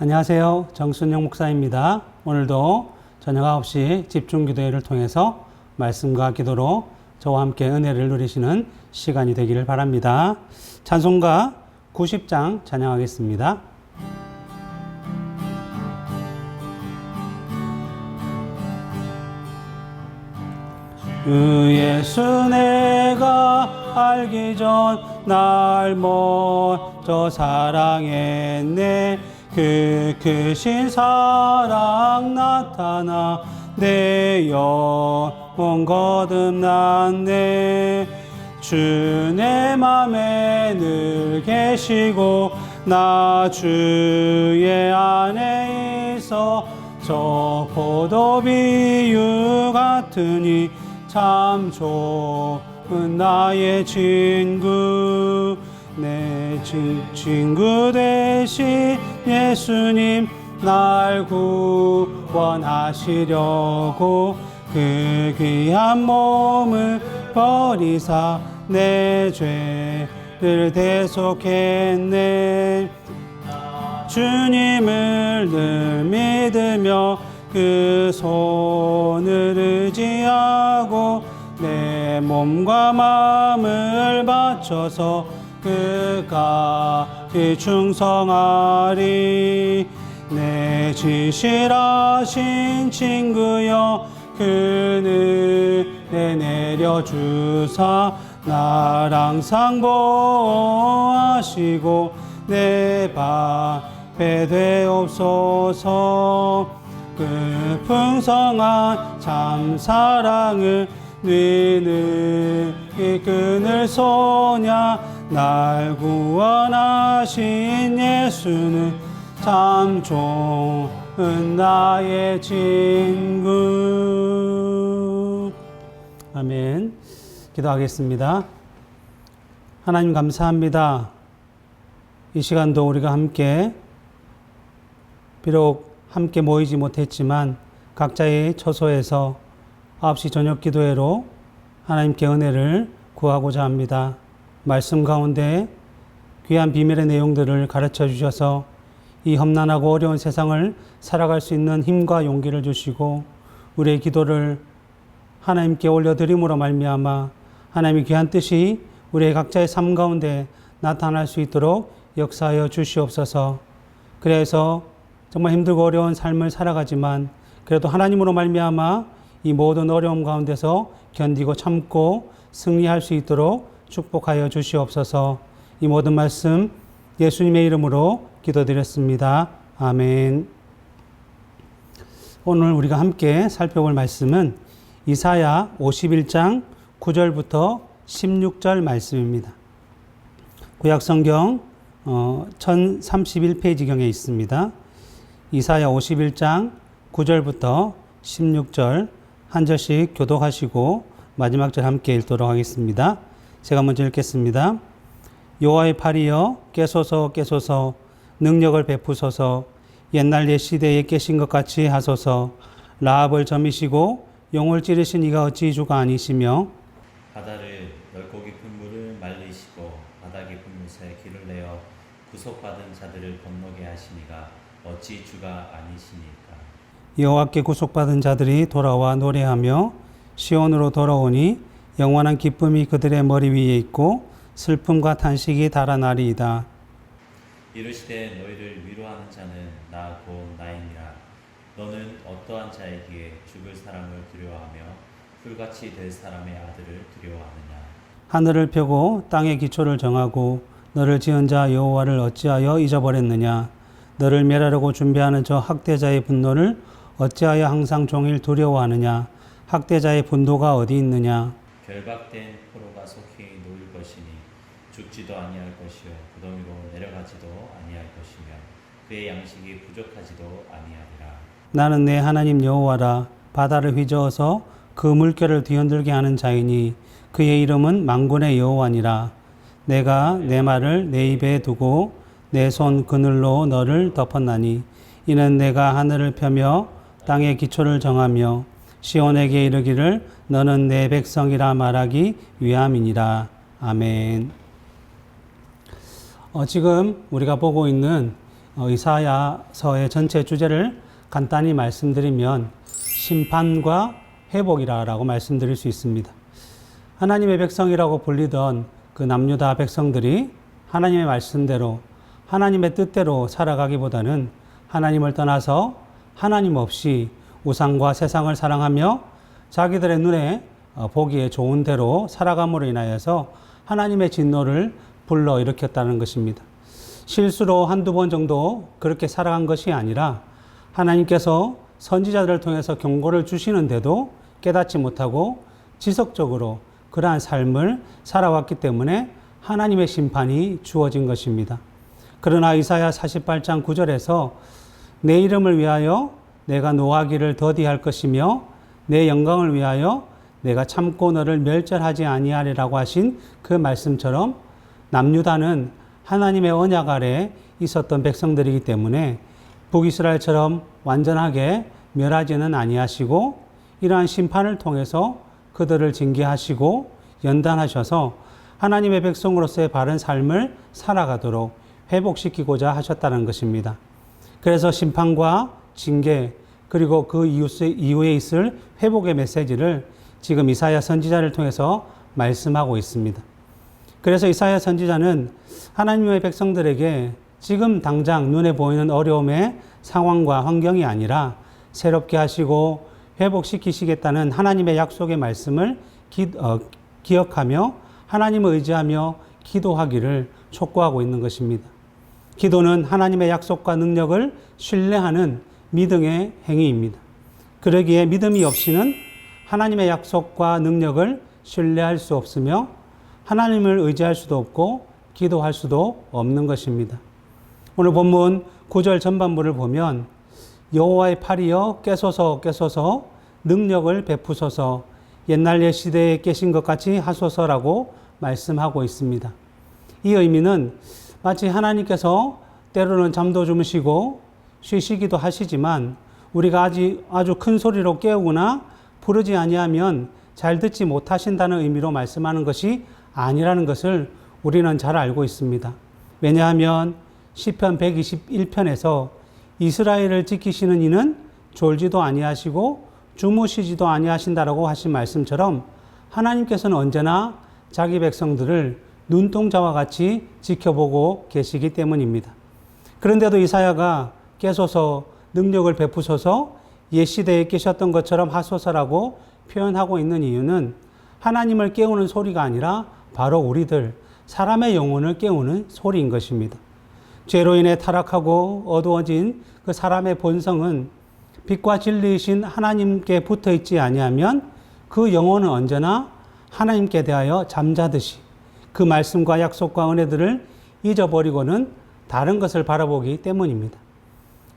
안녕하세요. 정순영 목사입니다. 오늘도 저녁 9시 집중기도회를 통해서 말씀과 기도로 저와 함께 은혜를 누리시는 시간이 되기를 바랍니다. 찬송가 90장 찬양하겠습니다. 주 예수 내가 알기 전 날 먼저 사랑했네. 그 크신 사랑 나타나 내 영혼 거듭났네. 주 내 맘에 늘 계시고 나 주의 안에 있어 저 포도 비유 같으니 참 좋은 나의 친구. 내 친구 되신 예수님 날 구원하시려고 그 귀한 몸을 버리사 내 죄를 대속했네. 주님을 늘 믿으며 그 손을 의지하고 내 몸과 마음을 바쳐서 끝까지 충성하리. 내 진실하신 친구여 그 은혜 내려주사 날 항상 보호하시고 내 방패 되옵소서. 그 풍성한 참 사랑을 너희는 이끈을 소냐. 날 구원하신 예수는 참 좋은 나의 친구. 아멘. 기도하겠습니다. 하나님 감사합니다. 이 시간도 우리가 함께 비록 함께 모이지 못했지만 각자의 처소에서 9시 저녁 기도회로 하나님께 은혜를 구하고자 합니다. 말씀 가운데 귀한 비밀의 내용들을 가르쳐 주셔서 이 험난하고 어려운 세상을 살아갈 수 있는 힘과 용기를 주시고 우리의 기도를 하나님께 올려드림으로 말미암아 하나님의 귀한 뜻이 우리의 각자의 삶 가운데 나타날 수 있도록 역사하여 주시옵소서. 그래서 정말 힘들고 어려운 삶을 살아가지만 그래도 하나님으로 말미암아 이 모든 어려움 가운데서 견디고 참고 승리할 수 있도록 축복하여 주시옵소서. 이 모든 말씀 예수님의 이름으로 기도드렸습니다. 아멘. 오늘 우리가 함께 살펴볼 말씀은 이사야 51장 9절부터 16절 말씀입니다. 구약성경 1031페이지경에 있습니다. 이사야 51장 9절부터 16절 한 절씩 교독하시고 마지막 절 함께 읽도록 하겠습니다. 제가 먼저 읽겠습니다. 여호와의 팔이여 깨소서 깨소서 능력을 베푸소서. 옛날 옛 시대에 깨신 것 같이 하소서. 라합을 점이시고 용을 찌르신 이가 어찌 주가 아니시며 바다를 넓고 깊은 물을 말리시고 바다 깊은 곳에 길을 내어 구속받은 자들을 건너게 하시니가 어찌 주가 아니시니까. 여호와께 구속받은 자들이 돌아와 노래하며 시온으로 돌아오니 영원한 기쁨이 그들의 머리 위에 있고 슬픔과 탄식이 달아나리이다. 이르시되 너희를 위로하는 자는 나 곧 나이니라. 너는 어떠한 자이기에 죽을 사람을 두려워하며 풀같이 될 사람의 아들을 두려워하느냐. 하늘을 펴고 땅의 기초를 정하고 너를 지은 자 여호와를 어찌하여 잊어버렸느냐. 너를 멸하려고 준비하는 저 학대자의 분노를 어찌하여 항상 종일 두려워하느냐. 학대자의 분노가 어디 있느냐. 결박된 포로가 속히 놓일 것이니 죽지도 아니할 것이요 구덩이로 내려가지도 아니할 것이며 그의 양식이 부족하지도 아니하리라. 나는 내 하나님 여호와라. 바다를 휘저어서 그 물결을 뒤흔들게 하는 자이니 그의 이름은 만군의 여호와니라. 내가 내 말을 내 입에 두고 내 손 그늘로 너를 덮었나니 이는 내가 하늘을 펴며 땅의 기초를 정하며 시온에게 이르기를 너는 내 백성이라 말하기 위함이니라. 아멘. 지금 우리가 보고 있는 이사야서의 전체 주제를 간단히 말씀드리면 심판과 회복이라고 말씀드릴 수 있습니다. 하나님의 백성이라고 불리던 그 남유다 백성들이 하나님의 말씀대로 하나님의 뜻대로 살아가기보다는 하나님을 떠나서 하나님 없이 우상과 세상을 사랑하며 자기들의 눈에 보기에 좋은 대로 살아감으로 인하여서 하나님의 진노를 불러일으켰다는 것입니다. 실수로 한두 번 정도 그렇게 살아간 것이 아니라 하나님께서 선지자들을 통해서 경고를 주시는데도 깨닫지 못하고 지속적으로 그러한 삶을 살아왔기 때문에 하나님의 심판이 주어진 것입니다. 그러나 이사야 48장 9절에서 내 이름을 위하여 내가 노하기를 더디할 것이며 내 영광을 위하여 내가 참고 너를 멸절하지 아니하리라고 하신 그 말씀처럼 남유다는 하나님의 언약 아래 있었던 백성들이기 때문에 북이스라엘처럼 완전하게 멸하지는 아니하시고 이러한 심판을 통해서 그들을 징계하시고 연단하셔서 하나님의 백성으로서의 바른 삶을 살아가도록 회복시키고자 하셨다는 것입니다. 그래서 심판과 징계 그리고 그 이후에 있을 회복의 메시지를 지금 이사야 선지자를 통해서 말씀하고 있습니다. 그래서 이사야 선지자는 하나님의 백성들에게 지금 당장 눈에 보이는 어려움의 상황과 환경이 아니라 새롭게 하시고 회복시키시겠다는 하나님의 약속의 말씀을 기억하며 하나님을 의지하며 기도하기를 촉구하고 있는 것입니다. 기도는 하나님의 약속과 능력을 신뢰하는 믿음의 행위입니다. 그러기에 믿음이 없이는 하나님의 약속과 능력을 신뢰할 수 없으며 하나님을 의지할 수도 없고 기도할 수도 없는 것입니다. 오늘 본문 9절 전반부를 보면 여호와의 팔이여 깨소서 능력을 베푸소서 옛날 옛 시대에 깨신 것 같이 하소서라고 말씀하고 있습니다. 이 의미는 마치 하나님께서 때로는 잠도 주무시고 쉬시기도 하시지만 우리가 아주 큰 소리로 깨우거나 부르지 아니하면 잘 듣지 못하신다는 의미로 말씀하는 것이 아니라는 것을 우리는 잘 알고 있습니다. 왜냐하면 시편 121편에서 이스라엘을 지키시는 이는 졸지도 아니하시고 주무시지도 아니하신다라고 하신 말씀처럼 하나님께서는 언제나 자기 백성들을 눈동자와 같이 지켜보고 계시기 때문입니다. 그런데도 이사야가 깨소서 능력을 베푸소서 옛 시대에 깨셨던 것처럼 하소서라고 표현하고 있는 이유는 하나님을 깨우는 소리가 아니라 바로 우리들 사람의 영혼을 깨우는 소리인 것입니다. 죄로 인해 타락하고 어두워진 그 사람의 본성은 빛과 진리이신 하나님께 붙어 있지 아니하면 그 영혼은 언제나 하나님께 대하여 잠자듯이 그 말씀과 약속과 은혜들을 잊어버리고는 다른 것을 바라보기 때문입니다.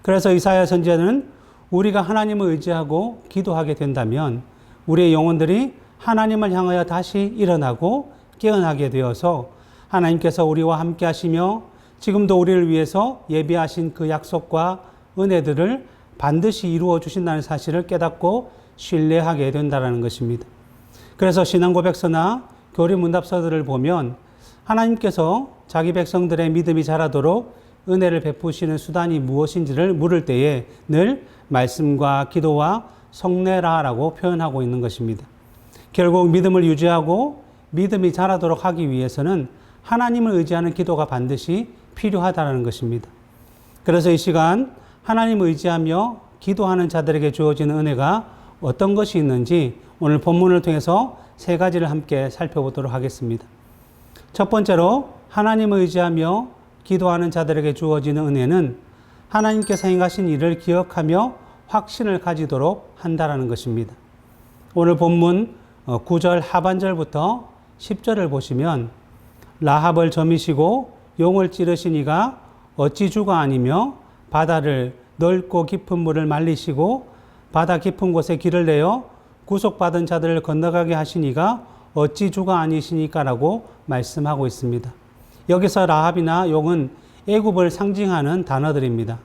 그래서 이사야 선지자는 우리가 하나님을 의지하고 기도하게 된다면 우리의 영혼들이 하나님을 향하여 다시 일어나고 깨어나게 되어서 하나님께서 우리와 함께 하시며 지금도 우리를 위해서 예비하신 그 약속과 은혜들을 반드시 이루어 주신다는 사실을 깨닫고 신뢰하게 된다는 것입니다. 그래서 신앙고백서나 교리문답서들을 보면 하나님께서 자기 백성들의 믿음이 자라도록 은혜를 베푸시는 수단이 무엇인지를 물을 때에 늘 말씀과 기도와 성례라라고 표현하고 있는 것입니다. 결국 믿음을 유지하고 믿음이 자라도록 하기 위해서는 하나님을 의지하는 기도가 반드시 필요하다는 것입니다. 그래서 이 시간 하나님을 의지하며 기도하는 자들에게 주어지는 은혜가 어떤 것이 있는지 오늘 본문을 통해서 세 가지를 함께 살펴보도록 하겠습니다. 첫 번째로 하나님을 의지하며 기도하는 자들에게 주어지는 은혜는 하나님께서 행하신 일을 기억하며 확신을 가지도록 한다는 것입니다. 오늘 본문 9절 하반절부터 10절을 보시면 라합을 점이시고 용을 찌르신 이가 어찌 주가 아니며 바다를 넓고 깊은 물을 말리시고 바다 깊은 곳에 길을 내어 구속받은 자들을 건너가게 하신 이가 어찌 주가 아니시니까라고 말씀하고 있습니다. 여기서 라합이나 용은 애굽을 상징하는 단어들입니다.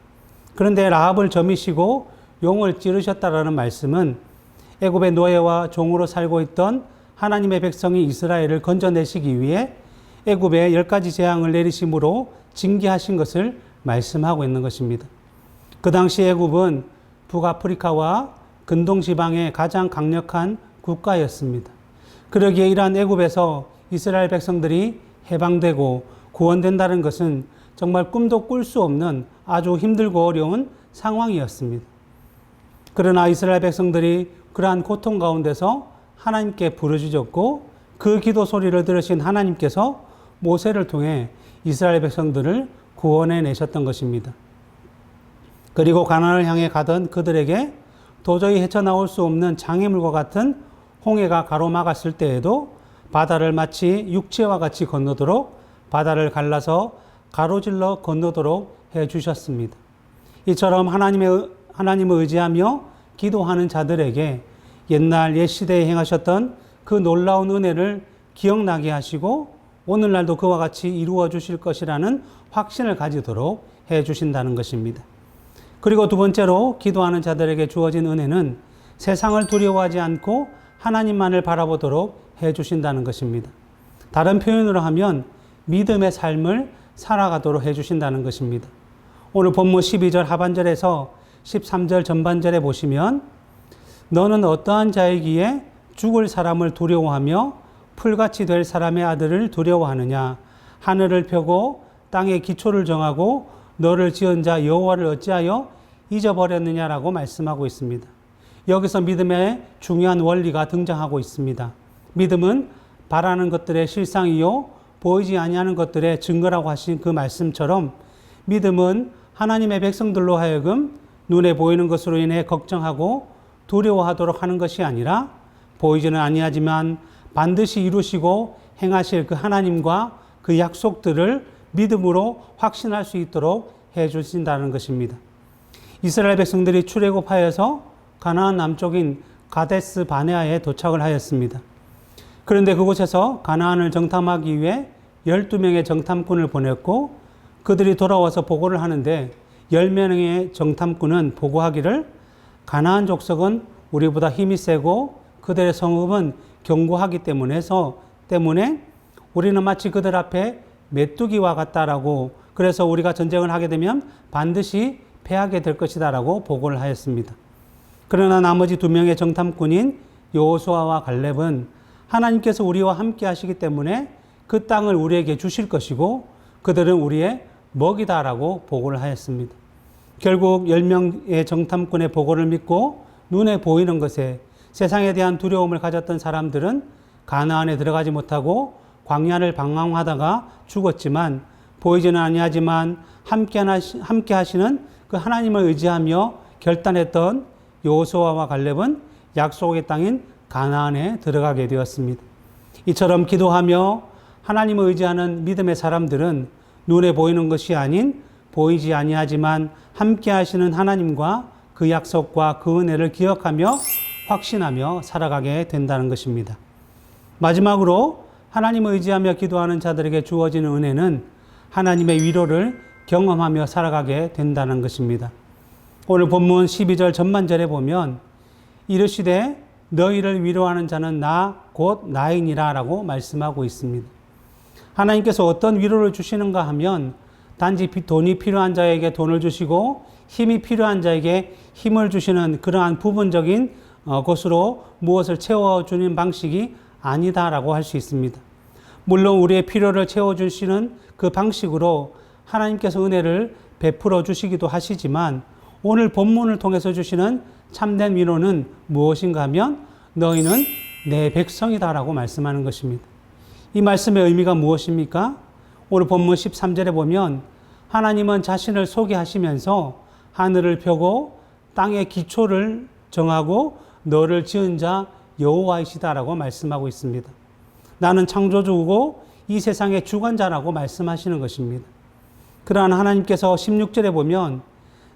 그런데 라합을 점이시고 용을 찌르셨다라는 말씀은 애굽의 노예와 종으로 살고 있던 하나님의 백성이 이스라엘을 건져내시기 위해 애굽에 10가지 재앙을 내리심으로 징계하신 것을 말씀하고 있는 것입니다. 그 당시 애굽은 북아프리카와 근동 지방의 가장 강력한 국가였습니다. 그러기에 이러한 애굽에서 이스라엘 백성들이 해방되고 구원된다는 것은 정말 꿈도 꿀 수 없는 아주 힘들고 어려운 상황이었습니다. 그러나 이스라엘 백성들이 그러한 고통 가운데서 하나님께 부르짖었고 그 기도 소리를 들으신 하나님께서 모세를 통해 이스라엘 백성들을 구원해 내셨던 것입니다. 그리고 가나안을 향해 가던 그들에게 도저히 헤쳐나올 수 없는 장애물과 같은 홍해가 가로막았을 때에도 바다를 마치 육지와 같이 건너도록 바다를 갈라서 가로질러 건너도록 해 주셨습니다. 이처럼 하나님을 의지하며 기도하는 자들에게 옛날 옛 시대에 행하셨던 그 놀라운 은혜를 기억나게 하시고 오늘날도 그와 같이 이루어 주실 것이라는 확신을 가지도록 해 주신다는 것입니다. 그리고 두 번째로 기도하는 자들에게 주어진 은혜는 세상을 두려워하지 않고 하나님만을 바라보도록 해 주신다는 것입니다. 다른 표현으로 하면 믿음의 삶을 살아가도록 해 주신다는 것입니다. 오늘 본문 12절 하반절에서 13절 전반절에 보시면 너는 어떠한 자이기에 죽을 사람을 두려워하며 풀같이 될 사람의 아들을 두려워하느냐. 하늘을 펴고 땅에 기초를 정하고 너를 지은 자 여호와를 어찌하여 잊어버렸느냐라고 말씀하고 있습니다. 여기서 믿음의 중요한 원리가 등장하고 있습니다. 믿음은 바라는 것들의 실상이요 보이지 아니하는 것들의 증거라고 하신 그 말씀처럼 믿음은 하나님의 백성들로 하여금 눈에 보이는 것으로 인해 걱정하고 두려워하도록 하는 것이 아니라 보이지는 아니하지만 반드시 이루시고 행하실 그 하나님과 그 약속들을 믿음으로 확신할 수 있도록 해 주신다는 것입니다. 이스라엘 백성들이 출애굽하여서 가나안 남쪽인 가데스 바네아에 도착을 하였습니다. 그런데 그곳에서 가나안을 정탐하기 위해 12명의 정탐꾼을 보냈고 그들이 돌아와서 보고를 하는데 10명의 정탐꾼은 보고하기를 가나안 족속은 우리보다 힘이 세고 그들의 성읍은 견고하기 때문에 우리는 마치 그들 앞에 메뚜기와 같다라고 그래서 우리가 전쟁을 하게 되면 반드시 패하게 될 것이다라고 보고를 하였습니다. 그러나 나머지 2명의 정탐꾼인 여호수아와 갈렙은 하나님께서 우리와 함께 하시기 때문에 그 땅을 우리에게 주실 것이고 그들은 우리의 먹이다라고 보고를 하였습니다. 결국 10명의 정탐꾼의 보고를 믿고 눈에 보이는 것에 세상에 대한 두려움을 가졌던 사람들은 가나안에 들어가지 못하고 광야를 방황하다가 죽었지만 보이지는 아니하지만 함께 하시는 그 하나님을 의지하며 결단했던 여호수아와 갈렙은 약속의 땅인 가나안에 들어가게 되었습니다. 이처럼 기도하며 하나님을 의지하는 믿음의 사람들은 눈에 보이는 것이 아닌 보이지 아니하지만 함께 하시는 하나님과 그 약속과 그 은혜를 기억하며 확신하며 살아가게 된다는 것입니다. 마지막으로 하나님을 의지하며 기도하는 자들에게 주어지는 은혜는 하나님의 위로를 경험하며 살아가게 된다는 것입니다. 오늘 본문 12절 전반절에 보면 이르시되 너희를 위로하는 자는 나 곧 나이니라 라고 말씀하고 있습니다. 하나님께서 어떤 위로를 주시는가 하면 단지 돈이 필요한 자에게 돈을 주시고 힘이 필요한 자에게 힘을 주시는 그러한 부분적인 것으로 무엇을 채워주는 방식이 아니다라고 할 수 있습니다. 물론 우리의 필요를 채워주시는 그 방식으로 하나님께서 은혜를 베풀어 주시기도 하시지만 오늘 본문을 통해서 주시는 참된 위로는 무엇인가 하면 너희는 내 백성이다라고 말씀하는 것입니다. 이 말씀의 의미가 무엇입니까? 오늘 본문 13절에 보면 하나님은 자신을 소개하시면서 하늘을 펴고 땅의 기초를 정하고 너를 지은 자 여호와이시다라고 말씀하고 있습니다. 나는 창조주고 이 세상의 주관자라고 말씀하시는 것입니다. 그러한 하나님께서 16절에 보면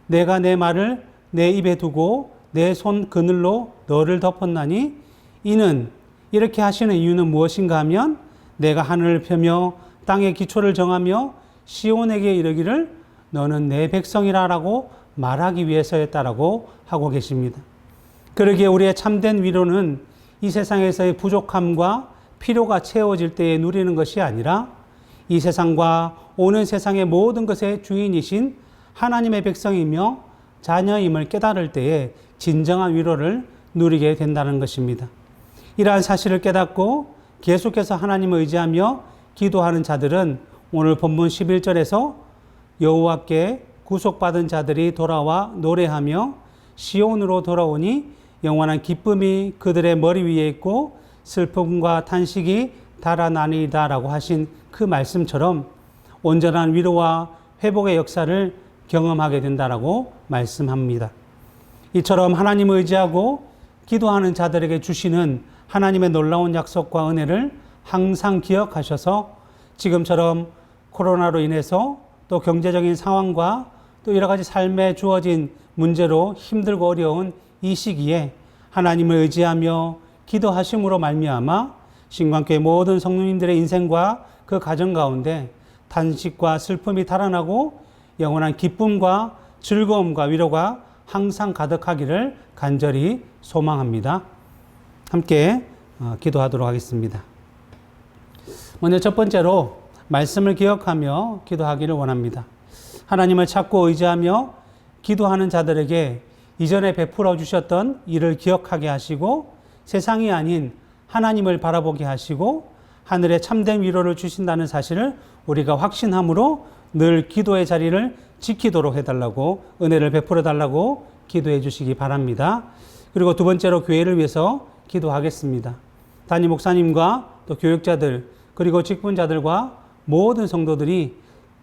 내가 내 말을 내 입에 두고 내 손 그늘로 너를 덮었나니 이는 이렇게 하시는 이유는 무엇인가 하면 내가 하늘을 펴며 땅의 기초를 정하며 시온에게 이르기를 너는 내 백성이라라고 말하기 위해서였다라고 하고 계십니다. 그러기에 우리의 참된 위로는 이 세상에서의 부족함과 필요가 채워질 때에 누리는 것이 아니라 이 세상과 오는 세상의 모든 것의 주인이신 하나님의 백성이며 자녀임을 깨달을 때에 진정한 위로를 누리게 된다는 것입니다. 이러한 사실을 깨닫고 계속해서 하나님을 의지하며 기도하는 자들은 오늘 본문 11절에서 여호와께 구속받은 자들이 돌아와 노래하며 시온으로 돌아오니 영원한 기쁨이 그들의 머리 위에 있고 슬픔과 탄식이 달아나리이다 라고 하신 그 말씀처럼 온전한 위로와 회복의 역사를 경험하게 된다라고 말씀합니다. 이처럼 하나님을 의지하고 기도하는 자들에게 주시는 하나님의 놀라운 약속과 은혜를 항상 기억하셔서 지금처럼 코로나로 인해서 또 경제적인 상황과 또 여러 가지 삶에 주어진 문제로 힘들고 어려운 이 시기에 하나님을 의지하며 기도하심으로 말미암아 신광교회 모든 성도님들의 인생과 그 가정 가운데 탄식과 슬픔이 달아나고 영원한 기쁨과 즐거움과 위로가 항상 가득하기를 간절히 소망합니다. 함께 기도하도록 하겠습니다. 먼저 첫 번째로 말씀을 기억하며 기도하기를 원합니다. 하나님을 찾고 의지하며 기도하는 자들에게 이전에 베풀어 주셨던 일을 기억하게 하시고 세상이 아닌 하나님을 바라보게 하시고 하늘의 참된 위로를 주신다는 사실을 우리가 확신함으로 늘 기도의 자리를 지키도록 해달라고 은혜를 베풀어 달라고 기도해 주시기 바랍니다. 그리고 두 번째로 교회를 위해서 기도하겠습니다. 담임 목사님과 또 교육자들 그리고 직분자들과 모든 성도들이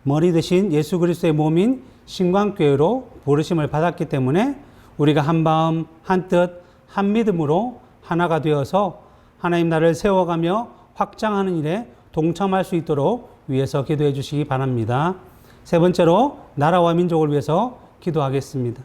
머리 대신 예수 그리스도의 몸인 신광교회로 부르심을 받았기 때문에 우리가 한 마음 한 뜻 한 믿음으로 하나가 되어서 하나님 나라를 세워가며 확장하는 일에 동참할 수 있도록 위해서 기도해 주시기 바랍니다. 세 번째로 나라와 민족을 위해서 기도하겠습니다.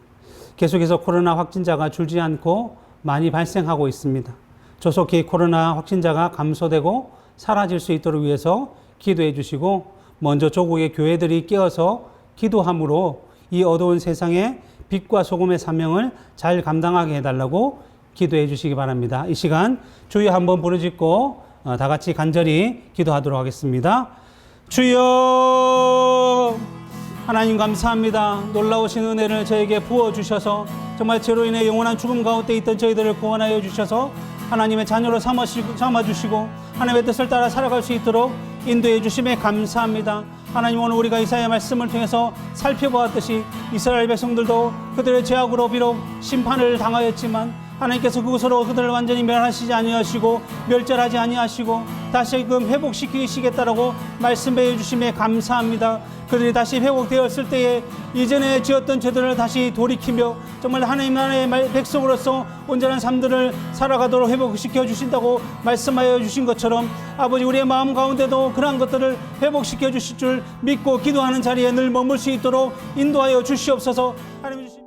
계속해서 코로나 확진자가 줄지 않고 많이 발생하고 있습니다. 조속히 코로나 확진자가 감소되고 사라질 수 있도록 위해서 기도해 주시고 먼저 조국의 교회들이 깨어서 기도함으로 이 어두운 세상에 빛과 소금의 사명을 잘 감당하게 해달라고 기도해 주시기 바랍니다. 이 시간 주여 한번 부르짖고 다 같이 간절히 기도하도록 하겠습니다. 주여 하나님 감사합니다. 놀라우신 은혜를 저에게 부어주셔서 정말 죄로 인해 영원한 죽음 가운데 있던 저희들을 구원하여 주셔서 하나님의 자녀로 삼아주시고 하나님의 뜻을 따라 살아갈 수 있도록 인도해 주심에 감사합니다. 하나님 오늘 우리가 이사야의 말씀을 통해서 살펴보았듯이 이스라엘 백성들도 그들의 죄악으로 비록 심판을 당하였지만 하나님께서 그것으로 그들을 완전히 멸하시지 아니하시고 멸절하지 아니하시고 다시금 회복시키시겠다라고 말씀해 주심에 감사합니다. 그들이 다시 회복되었을 때에 이전에 지었던 죄들을 다시 돌이키며 정말 하나님 나라의 백성으로서 온전한 삶들을 살아가도록 회복시켜 주신다고 말씀하여 주신 것처럼 아버지 우리의 마음 가운데도 그러한 것들을 회복시켜 주실 줄 믿고 기도하는 자리에 늘 머물 수 있도록 인도하여 주시옵소서. 하나님